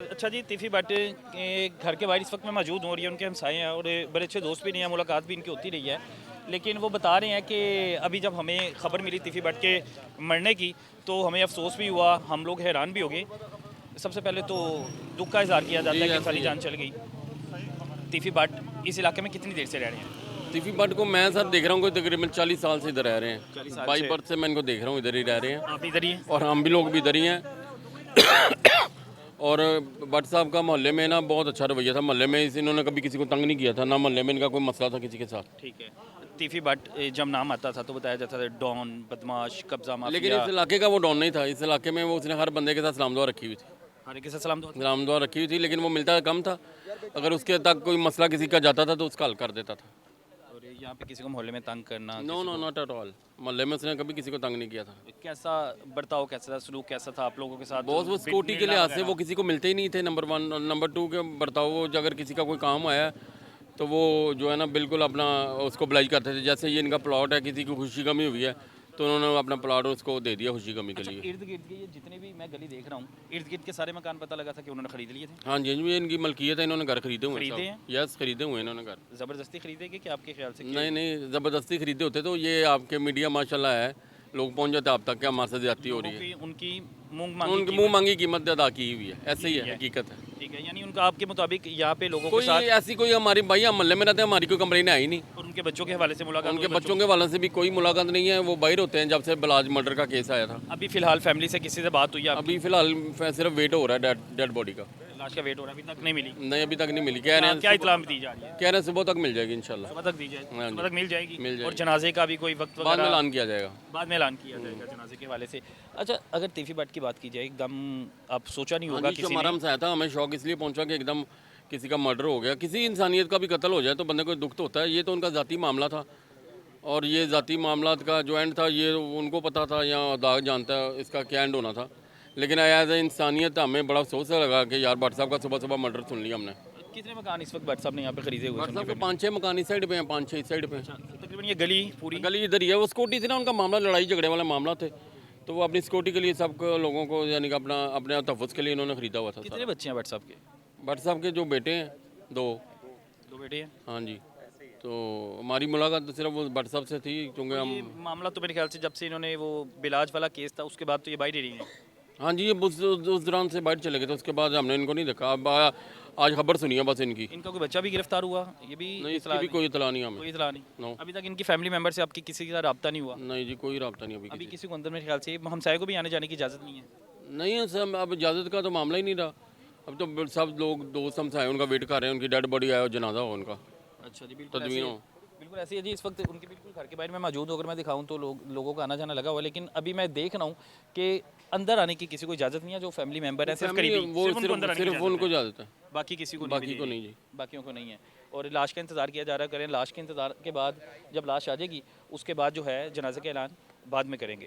अच्छा जी, तीफी भट्ट के घर के बाहर इस वक्त मैं मौजूद हूँ और ये उनके हमसाए हैं और बड़े अच्छे दोस्त भी नहीं हैं, मुलाकात भी इनकी होती रही है। लेकिन वो बता रहे हैं कि अभी जब हमें खबर मिली तीफी भट्ट के मरने की तो हमें अफसोस भी हुआ, हम लोग हैरान भी हो गए। सबसे पहले तो दुख का इजहार किया जाता जी है कि ऐसे इंसानी ही है। जान चल गई। तीफी भट्ट इस इलाके में कितनी देर से रह रहे हैं? तीफी भट्ट को मैं सर देख रहा हूँ, कोई तकरीबन 40 साल से इधर रह रहे 40 हैं। साल बाई से बर्थ से मैं इनको देख रहा हूँ, इधर ही रह रहे हैं। आप इधर ही हैं? और हम भी लोग भी इधर ही हैं। और भट्ट साहब का मोहल्ले में ना बहुत अच्छा रवैया था। मोहल्ले में इन्होंने कभी किसी को तंग नहीं किया था, ना मोहल्ले में इनका कोई मसला था किसी के साथ। ठीक है। तीफी भट्ट जब नाम आता था तो बताया जाता था डॉन, बदमाश, कब्जा लेकिन माफिया। इस इलाके का वो डॉन नहीं था। इस इलाके में वो उसने हर बंदे के साथ सलाम दुआ रखी हुई थी। हर किसी सलाम दुआ। सलाम दुआ रखी हुई थी, लेकिन वो मिलता कम था। अगर उसके तक कोई मसला किसी का जाता था तो उसका हल कर देता था। और यहाँ पे किसी को मोहल्ले में तंग करना, नो किसी नो को नॉट एट ऑल। मोहल्ले में उसने कभी किसी को तंग नहीं किया था। कैसा बर्ताव, कैसा था, सलूक कैसा था आप लोगों के साथ? बॉस वो सिक्योरिटी के मिलना लिहाज से वगैरह? वो किसी को मिलते ही नहीं थे। नंबर 1। नंबर 2 के बर्ताव, वो अगर किसी का कोई काम आया तो वो जो है ना बिल्कुल अपना उसको ब्लाइज करते थे। जैसे ये इनका प्लॉट है, किसी की खुशी गमी हुई है तो उन्होंने अपना प्लॉट उसको दे दिया खुशी गमी के अच्छा, लिए। इर्द गिर्द के ये जितने भी मैं गली देख रहा हूँ, इर्द गिर्द के सारे मकान पता लगा था कि उन्होंने खरीद लिए थे? हाँ जी, ये इनकी मलकियत है। इन्होंने घर खरीदे हुए हैं खरीदे हैं? सब। यस, खरीदे हुए हैं इन्होंने घर। ज़बरदस्ती खरीदे कि आपके ख्याल से कि नहीं नहीं, ज़बरदस्ती खरीदे होते तो ये आपके मीडिया माशाल्लाह है, लोग पहुंच जाते आप तक कि हमारे से ज्यादती हो लोगों रही है। की उनकी मुंह मांगी उनकी मुंह कीमत मांगी कीमत अदा की हुई है। ऐसे ही की है, है? हकीकत है। ठीक है, यानी उनका आपके मुताबिक यहाँ पे लोगों के कोई साथ ऐसी कोई हमारी भाई, हम मोहल्ले में रहते हैं, हमारी कोई कंप्लेन आई नहीं। और उनके बच्चों के हवाले से मुलाकात उनके हुई बच्चों के वालों से भी कोई मुलाकात नहीं है। वो बाहर होते हैं जब से बलाज मर्डर का केस आया था। अभी फिलहाल फैमिली से किसी से बात हुई है आपकी? अभी फिलहाल सिर्फ वेट हो रहा है डेड बॉडी का। लाश का वेट हो रहा है, अभी तक नहीं मिली? नहीं, अभी तक नहीं मिली। कह रहे हैं क्या इत्तला दी जा रही है? कह रहे हैं सुबह तक मिल जाएगी इंशाल्लाह। सुबह तक दी जाए? हाँ सुबह जी, तक मिल जाएगी? मिल और जाएगी। जनाजे का भी कोई वक्त बाद में वगैरह ऐलान किया जाएगा। बाद में ऐलान किया जाएगा जनाजे के हवाले से? अच्छा, अगर तीफी भट्ट की बात की जाए, एकदम आप सोचा नहीं हाँ होगा जी, किसी हमारा ने? हमसाया था। हमें शौक इसलिए पहुंचा कि एकदम किसी का मर्डर हो गया, किसी इंसानियत का भी कत्ल हो जाए तो बंदे को दुख तो होता है। ये तो उनका ज़ाती मामला था और ये ज़ाती मामला का जो एंड था ये उनको पता था या अदालत जानता है इसका क्या एंड होना था। लेकिन एज ए इंसानियत हमें बड़ा अफसोस लगा कि यार भट्ट साहब का सुबह सुबह मर्डर सुन लिया हमने। कितने मकान इस वक्त भट्ट साहब ने यहाँ पे खरीदे हुए भट्ट हैं साहब उनकी के फैमिली? 5-6 मकान इस साइड पे हैं, 5-6 इस साइड पे हैं। अच्छा, तकरीबन ये गली पूरी? गली इधर ही है। वो सिक्योरिटी थी ना, उनका मामला लड़ाई झगड़े वाला मामला थे, तो वो अपनी सिक्योरिटी के लिए सब लोगों को यानी कि अपना अपने तहफ़्फ़ुज़ के लिए इन्होंने खरीदा हुआ था कितने सारा। बच्चे हैं भट्ट साहब के? भट्ट साहब के जो बेटे हैं 2। दो बेटे हैं? हाँ जी, तो हमारी मुलाकात तो सिर्फ वो भट्ट साहब से थी क्योंकि और हम। ये मामला तो मेरे ख्याल से जब से इन्होंने वो बिलाज वाला केस था उसके बाद तो ये बाहर ही रही हैं। हाँ जी, ये उस दौरान से बाहर चले गए थे। उसके बाद हमने इनको नहीं देखा। अब आज खबर सुनी है बस इनकी। इनका कोई बच्चा भी गिरफ्तार हुआ? ये भी नहीं, इतला इसकी भी नहीं? कोई इतला नहीं हमें। कोई इतला नहीं? नो। अभी तक इनकी फैमिली मेंबर से आपकी किसी के साथ रब्ता नहीं हुआ? नहीं जी, कोई रब्ता नहीं अभी अभी किसी। किसी को अंदर मेरे ख्याल से हमसाये को भी आने जाने की इजाज़त नहीं है? नहीं है सर, अब इजाज़त का तो मामला ही नहीं रहा। अब तो सब लोग दोस्त हमसे आए, उनका वेट कर रहे हैं, उनकी डेड बॉडी आए और जनाजा हो उनका, अच्छा जी, बिल्कुल तदवीन ऐसे हो। बिल्कुल ऐसे ही है जी। इस वक्त उनके बिल्कुल घर के बाहर मैं मौजूद होकर मैं दिखाऊं तो लोगों का आना जाना लगा हुआ है, लेकिन अभी मैं देख रहा हूँ कि अंदर आने की किसी को इजाज़त नहीं है। जो फैमिली मेंबर है सिर्फ फैमिली करीबी, वो सिर्फ उनको अंदर आने की सिर्फ इजाज़त उनको है, इजाज़त है, बाकी किसी को नहीं बाकी मिली को है। नहीं जी। बाकियों को नहीं है। और लाश का इंतज़ार किया जा रहा है। करें लाश के इंतज़ार के बाद जब लाश आ जाएगी उसके बाद जो है जनाजे का ऐलान बाद में करेंगे।